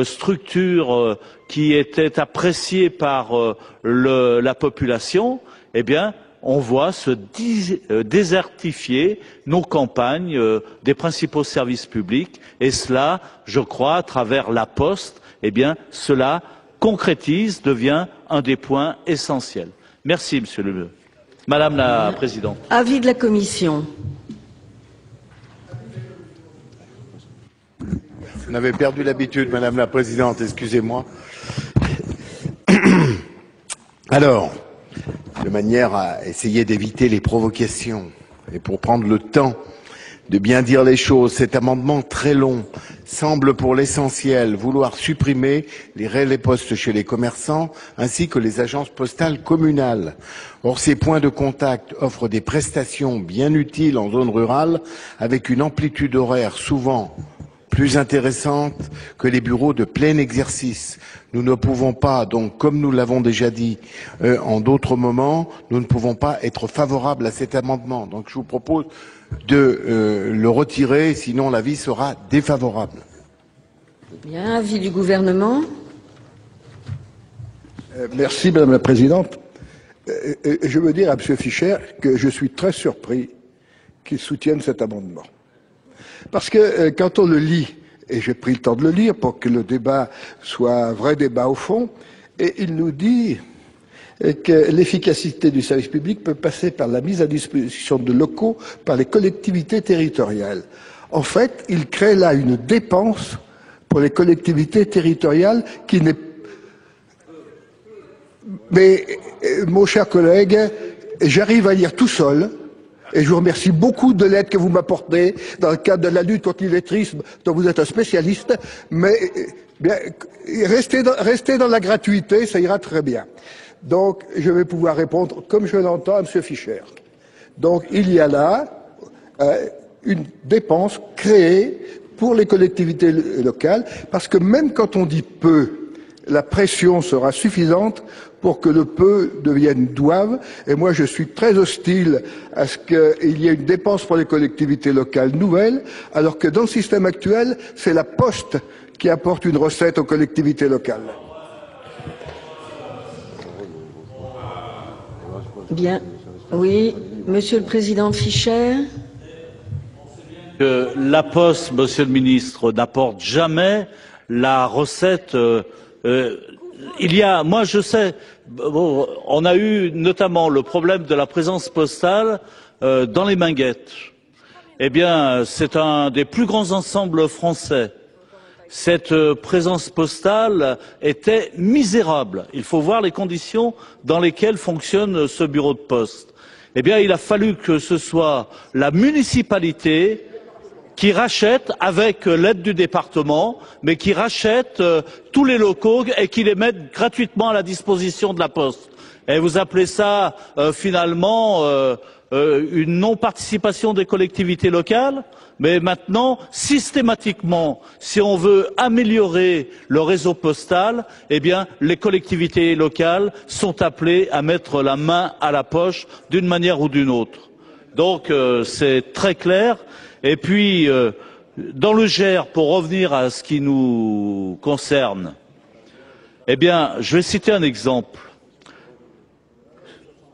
Speaker 8: structures qui étaient appréciées par la population, eh bien, on voit se désertifier nos campagnes des principaux services publics, et cela, je crois, à travers la Poste, eh bien, cela concrétise, devient un des points essentiels. Merci, Madame la Présidente.
Speaker 2: Avis de la Commission.
Speaker 4: On avait perdu l'habitude, Madame la Présidente, excusez-moi. Alors, de manière à essayer d'éviter les provocations et pour prendre le temps de bien dire les choses, cet amendement très long semble pour l'essentiel vouloir supprimer les relais postes chez les commerçants ainsi que les agences postales communales. Or, ces points de contact offrent des prestations bien utiles en zone rurale avec une amplitude horaire souvent plus intéressante que les bureaux de plein exercice. Nous ne pouvons pas, donc, comme nous l'avons déjà dit en d'autres moments, nous ne pouvons pas être favorables à cet amendement. Donc, je vous propose de le retirer, sinon l'avis sera défavorable.
Speaker 2: Bien, avis du gouvernement.
Speaker 5: Merci, Madame la Présidente. Je veux dire à M. Fischer que je suis très surpris qu'il soutienne cet amendement. Parce que quand on le lit, et j'ai pris le temps de le lire pour que le débat soit un vrai débat au fond, et il nous dit que l'efficacité du service public peut passer par la mise à disposition de locaux par les collectivités territoriales. En fait, il crée là une dépense pour les collectivités territoriales qui n'est... Mais, mon cher collègue, j'arrive à lire tout seul, et je vous remercie beaucoup de l'aide que vous m'apportez dans le cadre de la lutte contre l'illettrisme, dont vous êtes un spécialiste, mais bien, restez dans la gratuité, ça ira très bien. Donc, je vais pouvoir répondre comme je l'entends à M. Fischer. Donc, il y a là une dépense créée pour les collectivités locales, parce que même quand on dit peu, la pression sera suffisante pour que le peu devienne doive. Et moi, je suis très hostile à ce qu'il y ait une dépense pour les collectivités locales nouvelles, alors que dans le système actuel, c'est la Poste qui apporte une recette aux collectivités locales.
Speaker 2: Bien. Oui, Monsieur le Président Fischer.
Speaker 8: Que la Poste, Monsieur le Ministre, n'apporte jamais la recette. Moi je sais, on a eu notamment le problème de la présence postale dans les Minguettes. Eh bien, c'est un des plus grands ensembles français. Cette présence postale était misérable. Il faut voir les conditions dans lesquelles fonctionne ce bureau de poste. Eh bien, il a fallu que ce soit la municipalité qui rachète, avec l'aide du département, mais qui rachète tous les locaux et qui les mette gratuitement à la disposition de la Poste. Et vous appelez ça finalement une non-participation des collectivités locales? Mais maintenant, systématiquement, si on veut améliorer le réseau postal, eh bien, les collectivités locales sont appelées à mettre la main à la poche d'une manière ou d'une autre. Donc, c'est très clair. Et puis, dans le Gers, pour revenir à ce qui nous concerne, eh bien, je vais citer un exemple.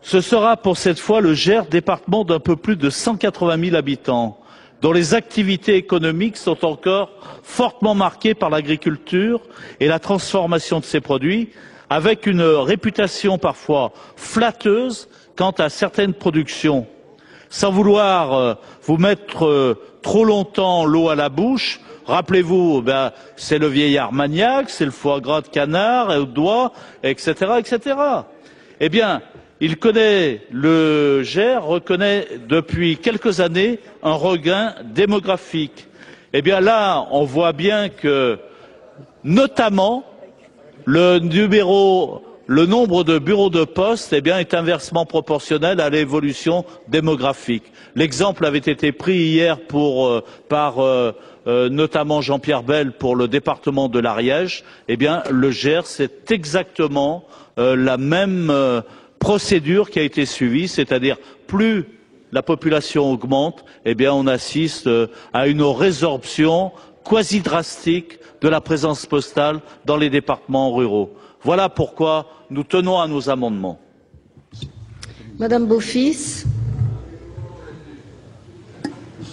Speaker 8: Ce sera pour cette fois le Gers, département d'un peu plus de 180 000 habitants, dont les activités économiques sont encore fortement marquées par l'agriculture et la transformation de ses produits, avec une réputation parfois flatteuse quant à certaines productions. Sans vouloir vous mettre trop longtemps l'eau à la bouche, rappelez-vous, c'est le vieil Armagnac, c'est le foie gras de canard, au doigt, etc., etc. Eh bien, le Gers reconnaît depuis quelques années un regain démographique. Eh bien là, on voit bien que, notamment, le nombre de bureaux de poste est inversement proportionnel à l'évolution démographique. L'exemple avait été pris hier par notamment Jean-Pierre Bel pour le département de l'Ariège. Eh bien, le Gers, c'est exactement la même procédure qui a été suivie, c'est-à-dire plus la population augmente, eh bien on assiste à une résorption quasi drastique de la présence postale dans les départements ruraux. Voilà pourquoi nous tenons à nos amendements.
Speaker 2: Madame Beaufils.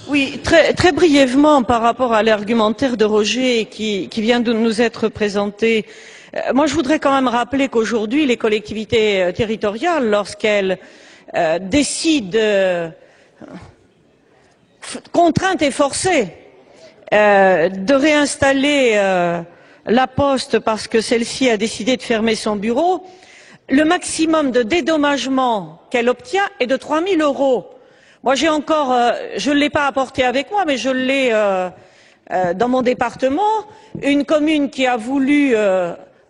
Speaker 6: Oui, très brièvement par rapport à l'argumentaire de Roger qui vient de nous être présenté. Moi, je voudrais quand même rappeler qu'aujourd'hui, les collectivités territoriales, lorsqu'elles décident, contraintes et forcées, de réinstaller la Poste parce que celle-ci a décidé de fermer son bureau, le maximum de dédommagement qu'elle obtient est de 3 000 €. Moi, j'ai encore, je ne l'ai pas apporté avec moi, mais je l'ai dans mon département, une commune qui a voulu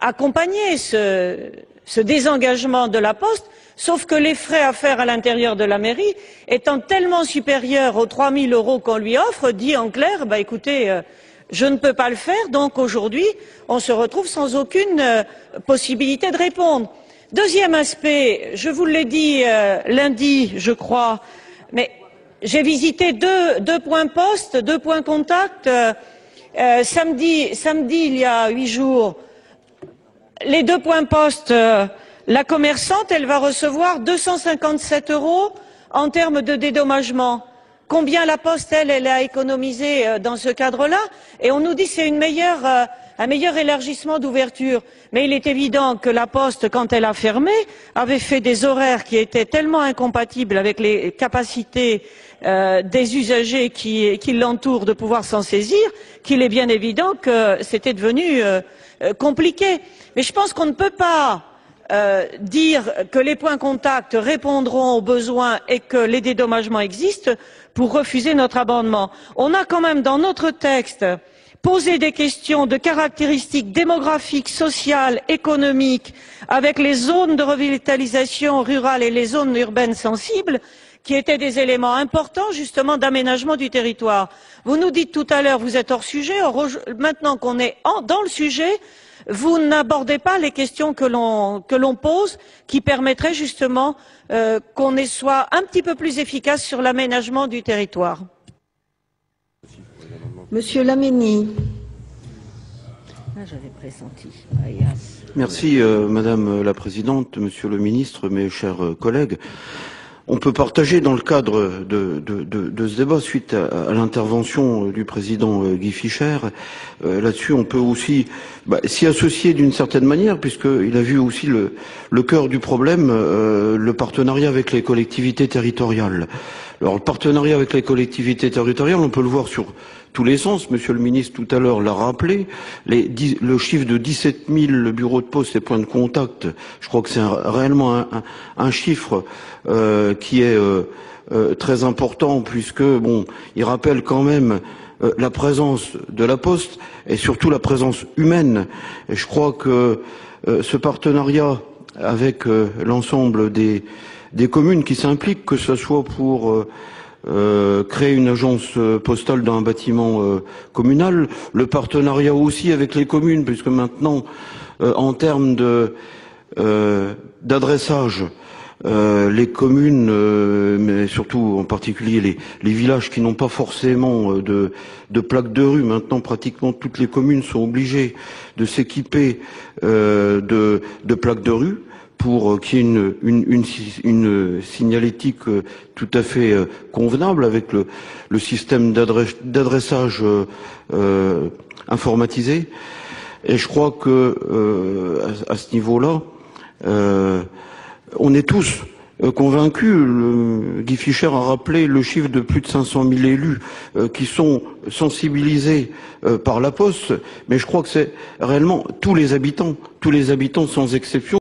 Speaker 6: accompagner ce désengagement de la Poste, sauf que les frais à faire à l'intérieur de la mairie étant tellement supérieurs aux 3 000 € qu'on lui offre, dit en clair, écoutez, je ne peux pas le faire, donc aujourd'hui, on se retrouve sans aucune possibilité de répondre. Deuxième aspect, je vous l'ai dit lundi, je crois, mais j'ai visité deux points poste, 2 points contact, samedi, il y a 8 jours. Les 2 points poste, la commerçante, elle va recevoir 257 € en termes de dédommagement. Combien la Poste, elle a économisé dans ce cadre-là? Et on nous dit que c'est un un meilleur élargissement d'ouverture. Mais il est évident que la Poste, quand elle a fermé, avait fait des horaires qui étaient tellement incompatibles avec les capacités des usagers qui l'entourent de pouvoir s'en saisir, qu'il est bien évident que c'était devenu compliqué. Mais je pense qu'on ne peut pas dire que les points contacts répondront aux besoins et que les dédommagements existent pour refuser notre amendement. On a quand même dans notre texte posé des questions de caractéristiques démographiques, sociales, économiques, avec les zones de revitalisation rurale et les zones urbaines sensibles, qui étaient des éléments importants justement d'aménagement du territoire. Vous nous dites tout à l'heure, vous êtes hors sujet, maintenant qu'on est dans le sujet, vous n'abordez pas les questions que l'on pose, qui permettraient justement qu'on soit un petit peu plus efficace sur l'aménagement du territoire.
Speaker 2: Monsieur Laménie.
Speaker 16: J'avais pressenti.
Speaker 19: Merci Madame la Présidente, Monsieur le Ministre, mes chers collègues. On peut partager dans le cadre de ce débat, suite à l'intervention du président Guy Fischer, là-dessus on peut aussi s'y associer d'une certaine manière, puisqu'il a vu aussi le cœur du problème, le partenariat avec les collectivités territoriales. Alors le partenariat avec les collectivités territoriales, on peut le voir sur tous les sens. Monsieur le ministre tout à l'heure l'a rappelé, le chiffre de 17 000 bureaux de poste et points de contact, je crois que c'est réellement un chiffre qui est très important, puisque bon, il rappelle quand même la présence de la Poste et surtout la présence humaine. Et je crois que ce partenariat avec l'ensemble des communes qui s'impliquent, que ce soit pour créer une agence postale dans un bâtiment communal, le partenariat aussi avec les communes, puisque maintenant, en termes d'adressage, les communes, mais surtout en particulier les villages qui n'ont pas forcément de plaques de rue, maintenant pratiquement toutes les communes sont obligées de s'équiper de plaques de rue, pour qu'il y ait une signalétique tout à fait convenable avec le système d'adressage informatisé. Et je crois que à ce niveau-là, on est tous convaincus. Guy Fischer a rappelé le chiffre de plus de 500 000 élus qui sont sensibilisés par la Poste, mais je crois que c'est réellement tous les habitants sans exception.